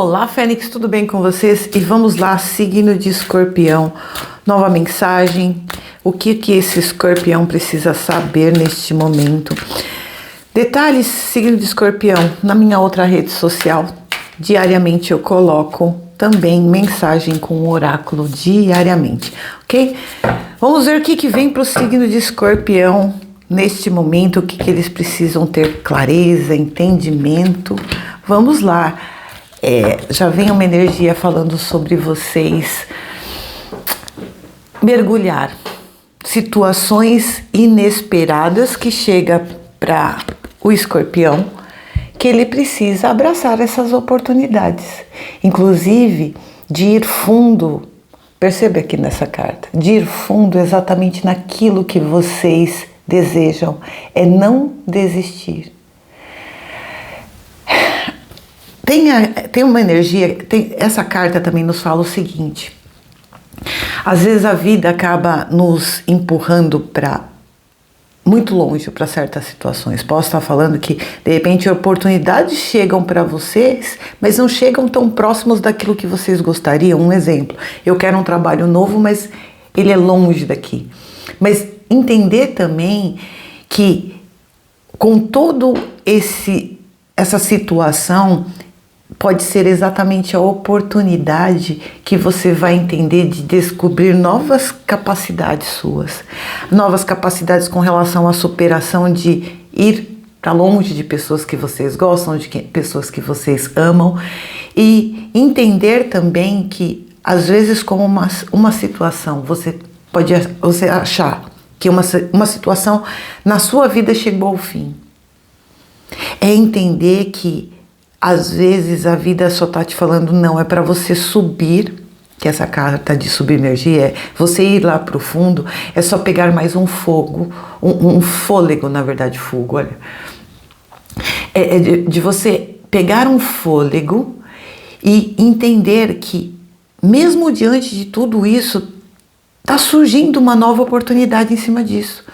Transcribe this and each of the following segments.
Olá, Fênix, tudo bem com vocês? E vamos lá, signo de Escorpião. Nova mensagem. O que esse Escorpião precisa saber neste momento? Detalhes, signo de Escorpião. Na minha outra rede social, diariamente eu coloco também mensagem com o oráculo diariamente, ok? Vamos ver o que vem para o signo de Escorpião neste momento, o que eles precisam ter clareza, entendimento. Vamos lá. Já vem uma energia falando sobre vocês mergulhar situações inesperadas que chega para o Escorpião, que ele precisa abraçar essas oportunidades, inclusive de ir fundo. Percebe aqui nessa carta, de ir fundo exatamente naquilo que vocês desejam, é não desistir. Tem uma energia, essa carta também nos fala o seguinte: às vezes a vida acaba nos empurrando para muito longe para certas situações. Posso estar falando que de repente oportunidades chegam para vocês, mas não chegam tão próximos daquilo que vocês gostariam. Um exemplo, eu quero um trabalho novo, mas ele é longe daqui. Mas entender também que com todo essa situação pode ser exatamente a oportunidade que você vai entender de descobrir novas capacidades suas, novas capacidades com relação à superação, de ir para longe de pessoas que vocês gostam, de pessoas que vocês amam, e entender também que às vezes como uma situação, você achar que uma situação na sua vida chegou ao fim. É entender que às vezes a vida só tá te falando não, é para você subir, que essa carta de submergir é você ir lá pro fundo, é só pegar mais um fogo, um fôlego, na verdade, fogo, olha. De você pegar um fôlego e entender que mesmo diante de tudo isso, tá surgindo uma nova oportunidade em cima disso.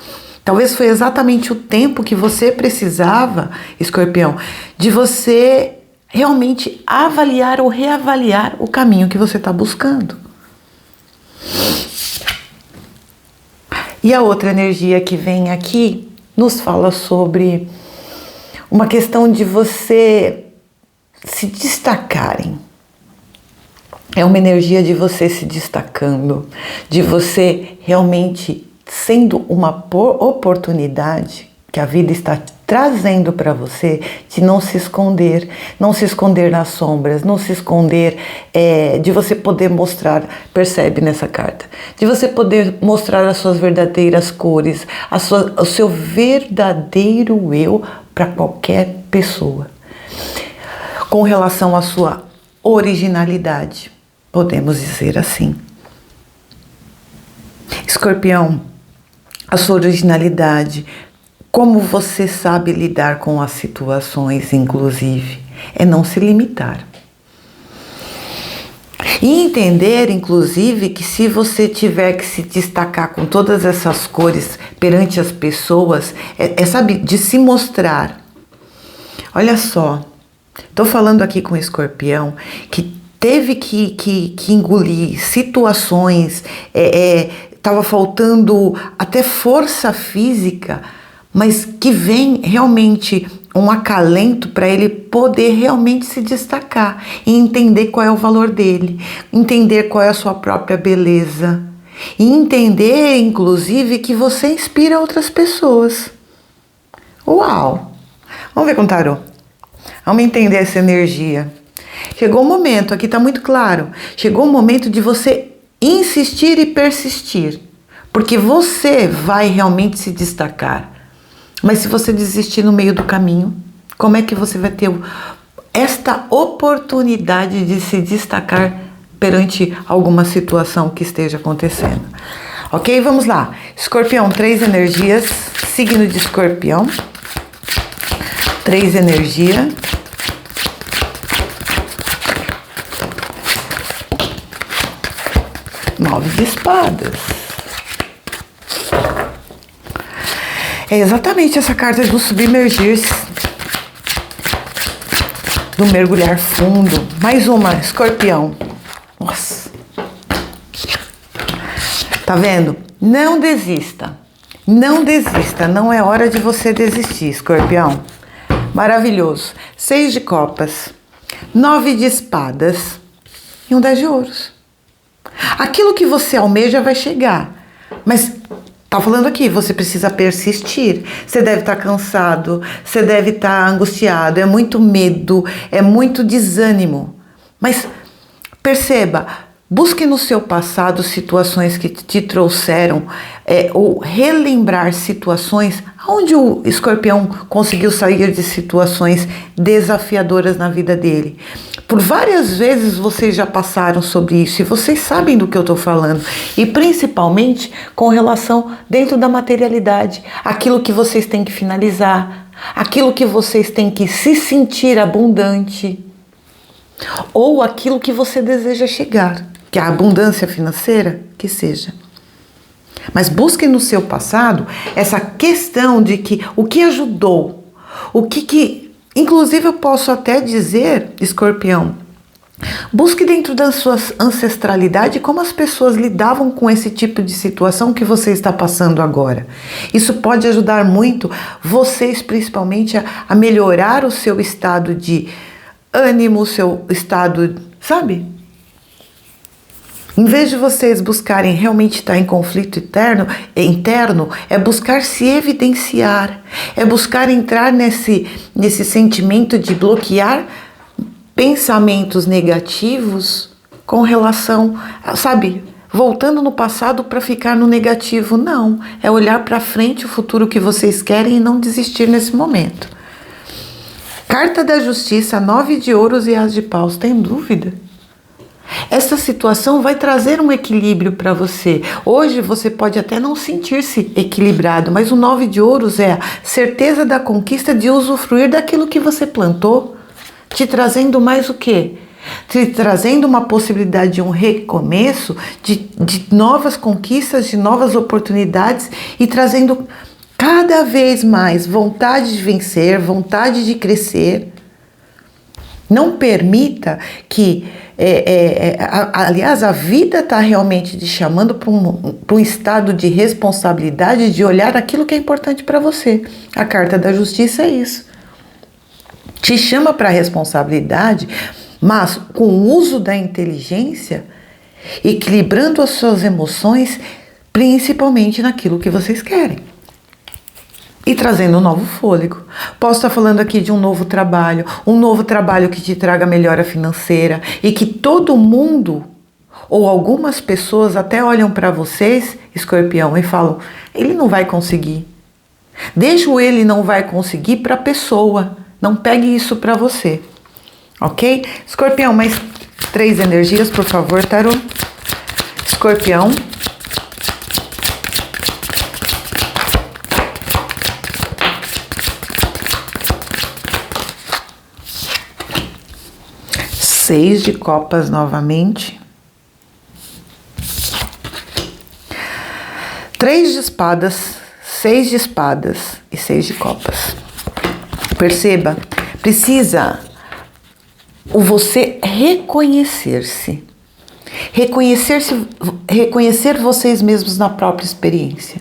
Talvez foi exatamente o tempo que você precisava, Escorpião, de você realmente avaliar ou reavaliar o caminho que você está buscando. E a outra energia que vem aqui nos fala sobre uma questão de você se destacarem. É uma energia de você se destacando, de você realmente sendo uma oportunidade que a vida está trazendo para você, de não se esconder nas sombras, não se esconder, de você poder mostrar, percebe nessa carta, de você poder mostrar as suas verdadeiras cores, o seu verdadeiro eu para qualquer pessoa. Com relação à sua originalidade, podemos dizer assim. Escorpião, a sua originalidade, como você sabe lidar com as situações, inclusive, é não se limitar. E entender, inclusive, que se você tiver que se destacar com todas essas cores perante as pessoas, sabe, de se mostrar. Olha só, estou falando aqui com o Escorpião que teve que engolir situações, estava faltando até força física, mas que vem realmente um acalento para ele poder realmente se destacar e entender qual é o valor dele, entender qual é a sua própria beleza e entender, inclusive, que você inspira outras pessoas. Uau! Vamos ver com o tarô. Vamos entender essa energia. Chegou o momento, aqui está muito claro, chegou o momento de você insistir e persistir, porque você vai realmente se destacar. Mas se você desistir no meio do caminho, como é que você vai ter esta oportunidade de se destacar perante alguma situação que esteja acontecendo? Ok? Vamos lá. Escorpião, 3 energias. Signo de Escorpião. 3 energias. Nove de espadas. É exatamente essa carta do submergir-se. do mergulhar fundo. Mais uma, Escorpião. Nossa. Tá vendo? Não desista. Não desista. Não é hora de você desistir, Escorpião. Maravilhoso. 6 de copas. 9 de espadas. E um 10 de ouros. Aquilo que você almeja vai chegar. Mas tá falando aqui, você precisa persistir. Você deve estar cansado. Você deve estar angustiado. É muito medo. É muito desânimo. Mas perceba, busque no seu passado situações que te trouxeram, ou relembrar situações onde o Escorpião conseguiu sair de situações desafiadoras na vida dele. Por várias vezes vocês já passaram sobre isso e vocês sabem do que eu estou falando. E principalmente com relação dentro da materialidade, aquilo que vocês têm que finalizar, aquilo que vocês têm que se sentir abundante, ou aquilo que você deseja chegar, que é a abundância financeira, que seja. Mas busque no seu passado essa questão de que o que ajudou, inclusive eu posso até dizer, Escorpião, busque dentro da sua ancestralidade como as pessoas lidavam com esse tipo de situação que você está passando agora. Isso pode ajudar muito vocês, principalmente, a melhorar o seu estado de ânimo, o seu estado, sabe? Em vez de vocês buscarem realmente estar em conflito interno, é buscar se evidenciar, é buscar entrar nesse sentimento de bloquear pensamentos negativos com relação, sabe, voltando no passado para ficar no negativo. Não, é olhar para frente, o futuro que vocês querem e não desistir nesse momento. Carta da Justiça, 9 de ouros e as de paus, tem dúvida? Essa situação vai trazer um equilíbrio para você. Hoje você pode até não sentir-se equilibrado, mas o 9 de ouros é a certeza da conquista de usufruir daquilo que você plantou, te trazendo mais o quê? Te trazendo uma possibilidade de um recomeço, de novas conquistas, de novas oportunidades e trazendo cada vez mais vontade de vencer, vontade de crescer. Não permita que, aliás, a vida está realmente te chamando para um estado de responsabilidade, de olhar aquilo que é importante para você. A Carta da Justiça é isso. Te chama para a responsabilidade, mas com o uso da inteligência, equilibrando as suas emoções, principalmente naquilo que vocês querem. E trazendo um novo fôlego. Posso estar falando aqui de um novo trabalho que te traga melhora financeira e que todo mundo, ou algumas pessoas até olham para vocês, Escorpião, e falam, ele não vai conseguir. Deixa o ele não vai conseguir para a pessoa, não pegue isso para você, ok? Escorpião, mais 3 energias, por favor, tarô. Escorpião. Seis de copas novamente. 3 de espadas, 6 de espadas e 6 de copas. Perceba, precisa você reconhecer-se. Reconhecer vocês mesmos na própria experiência.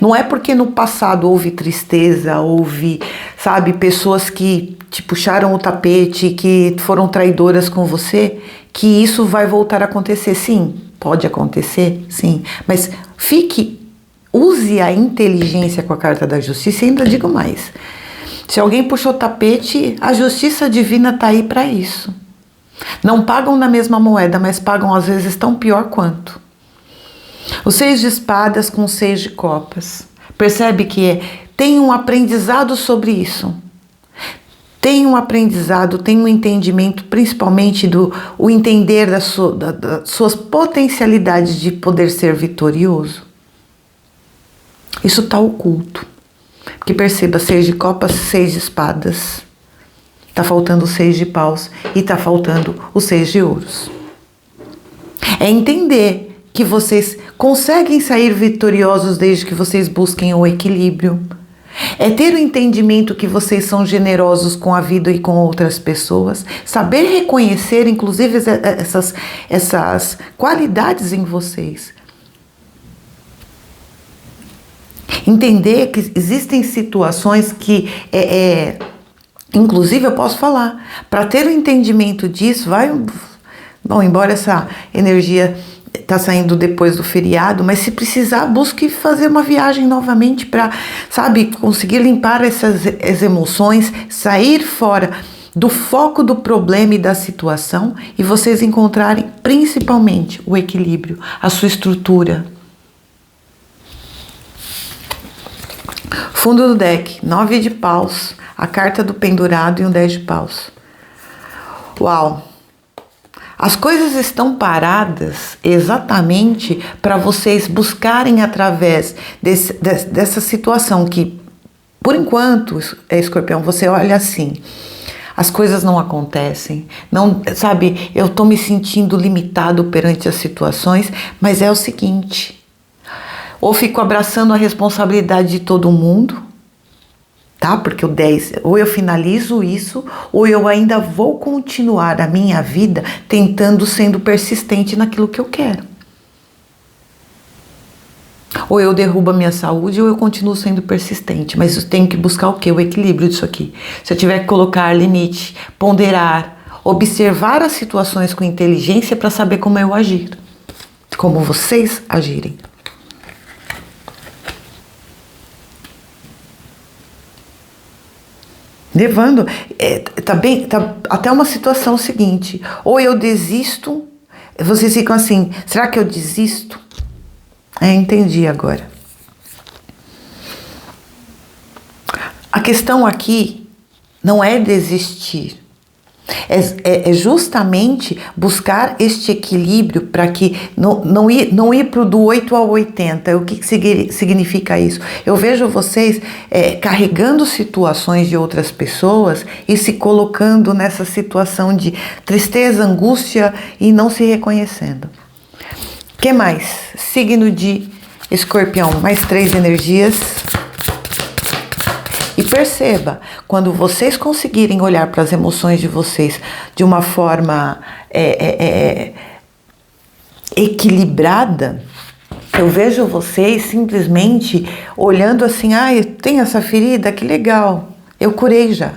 Não é porque no passado houve tristeza, houve, sabe, pessoas que te puxaram o tapete, que foram traidoras com você, que isso vai voltar a acontecer. Sim, pode acontecer, sim. Mas use a inteligência com a Carta da Justiça e ainda digo mais. Se alguém puxou o tapete, a justiça divina está aí para isso. Não pagam na mesma moeda, mas pagam às vezes tão pior quanto. O 6 de espadas com 6 de copas. Percebe que tem um aprendizado sobre isso. Tem um aprendizado, tem um entendimento, principalmente o entender das suas potencialidades de poder ser vitorioso. Isso está oculto. Porque perceba, 6 de copas, 6 de espadas. Está faltando o 6 de paus e está faltando o 6 de ouros. É entender que vocês conseguem sair vitoriosos desde que vocês busquem o equilíbrio. É ter o entendimento que vocês são generosos com a vida e com outras pessoas. Saber reconhecer, inclusive, essas qualidades em vocês. Entender que existem situações que, inclusive, eu posso falar, para ter o entendimento disso, bom, embora essa energia está saindo depois do feriado, mas se precisar, busque fazer uma viagem novamente para, sabe, conseguir limpar as emoções, sair fora do foco do problema e da situação e vocês encontrarem principalmente o equilíbrio, a sua estrutura. Fundo do deck, 9 de paus, a carta do pendurado e um 10 de paus. Uau! As coisas estão paradas exatamente para vocês buscarem através dessa situação que, por enquanto, Escorpião, você olha assim, as coisas não acontecem, não, sabe, eu estou me sentindo limitado perante as situações, mas é o seguinte, ou fico abraçando a responsabilidade de todo mundo, tá? Porque o 10, ou eu finalizo isso, ou eu ainda vou continuar a minha vida sendo persistente naquilo que eu quero. Ou eu derrubo a minha saúde, ou eu continuo sendo persistente. Mas eu tenho que buscar o quê? O equilíbrio disso aqui. Se eu tiver que colocar limite, ponderar, observar as situações com inteligência para saber como eu agir. Como vocês agirem. Levando, tá até uma situação seguinte, ou eu desisto, vocês ficam assim, será que eu desisto? Entendi agora. A questão aqui não é desistir, é justamente buscar este equilíbrio para que não ir para o do 8 ao 80. O que significa isso? Eu vejo vocês carregando situações de outras pessoas e se colocando nessa situação de tristeza, angústia e não se reconhecendo. O que mais? Signo de Escorpião, mais 3 energias. E perceba, quando vocês conseguirem olhar para as emoções de vocês de uma forma equilibrada, eu vejo vocês simplesmente olhando assim, eu tenho essa ferida, que legal, eu curei já.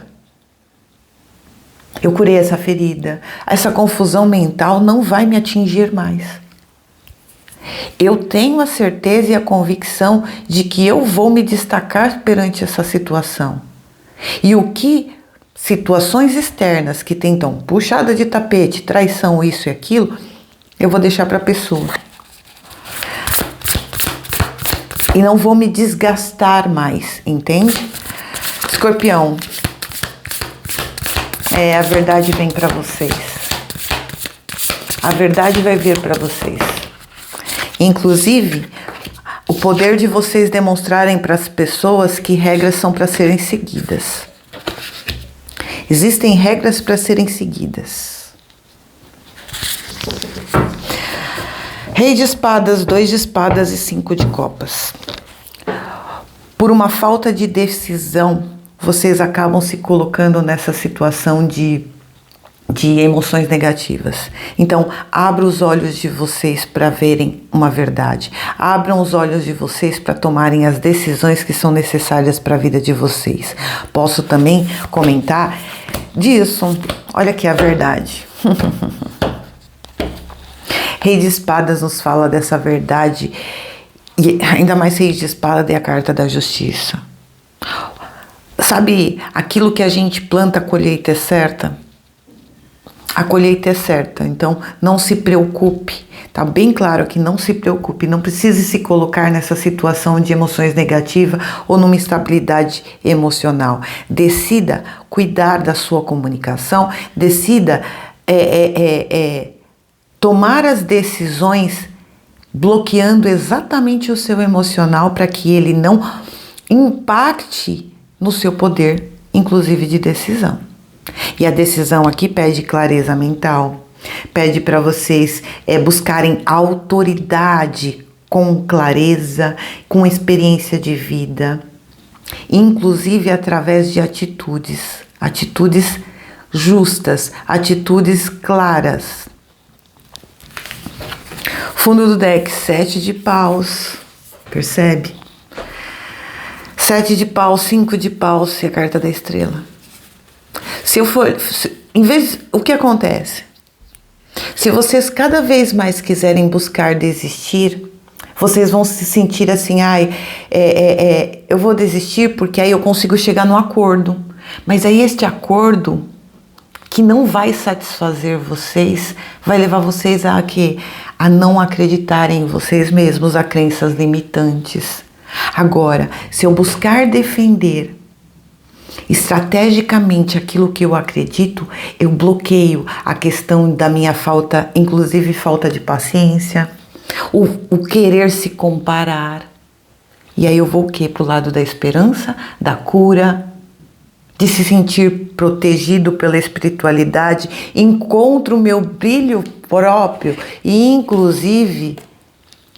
Eu curei essa ferida, essa confusão mental não vai me atingir mais. Eu tenho a certeza e a convicção de que eu vou me destacar perante essa situação. E o que situações externas que tentam puxada de tapete, traição, isso e aquilo, eu vou deixar para a pessoa. E não vou me desgastar mais, entende? Escorpião, a verdade vem para vocês. A verdade vai vir para vocês. Inclusive, o poder de vocês demonstrarem para as pessoas que regras são para serem seguidas. Existem regras para serem seguidas. Rei de espadas, 2 de espadas e 5 de copas. Por uma falta de decisão, vocês acabam se colocando nessa situação de emoções negativas. Então, abra os olhos de vocês para verem uma verdade. Abram os olhos de vocês para tomarem as decisões que são necessárias para a vida de vocês. Posso também comentar disso. Olha aqui a verdade. Rei de espadas nos fala dessa verdade. E ainda mais Rei de espada é a carta da justiça. Sabe, aquilo que a gente planta, a colheita é certa? A colheita é certa, então não se preocupe, tá bem claro que não se preocupe, não precise se colocar nessa situação de emoções negativas ou numa instabilidade emocional. Decida cuidar da sua comunicação, decida tomar as decisões bloqueando exatamente o seu emocional para que ele não impacte no seu poder, inclusive de decisão. E a decisão aqui pede clareza mental, pede para vocês buscarem autoridade com clareza, com experiência de vida. inclusive através de atitudes justas, atitudes claras. Fundo do deck, 7 de paus, percebe? 7 de paus, 5 de paus e a carta da estrela. O que acontece? Se vocês cada vez mais quiserem buscar desistir, vocês vão se sentir assim, eu vou desistir porque aí eu consigo chegar num acordo. Mas aí este acordo, que não vai satisfazer vocês, vai levar vocês a não acreditarem em vocês mesmos, a crenças limitantes. Agora, se eu buscar defender estrategicamente aquilo que eu acredito, eu bloqueio a questão da minha falta, inclusive falta de paciência, o querer se comparar. E aí eu vou o quê? Pro lado da esperança, da cura, de se sentir protegido pela espiritualidade, encontro o meu brilho próprio e, inclusive,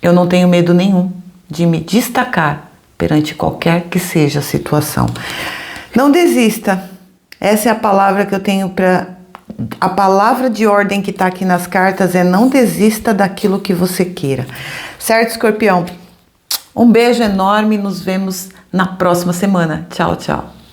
eu não tenho medo nenhum de me destacar perante qualquer que seja a situação. Não desista. Essa é a palavra que eu tenho para... A palavra de ordem que está aqui nas cartas é: não desista daquilo que você queira. Certo, Escorpião? Um beijo enorme, nos vemos na próxima semana. Tchau, tchau.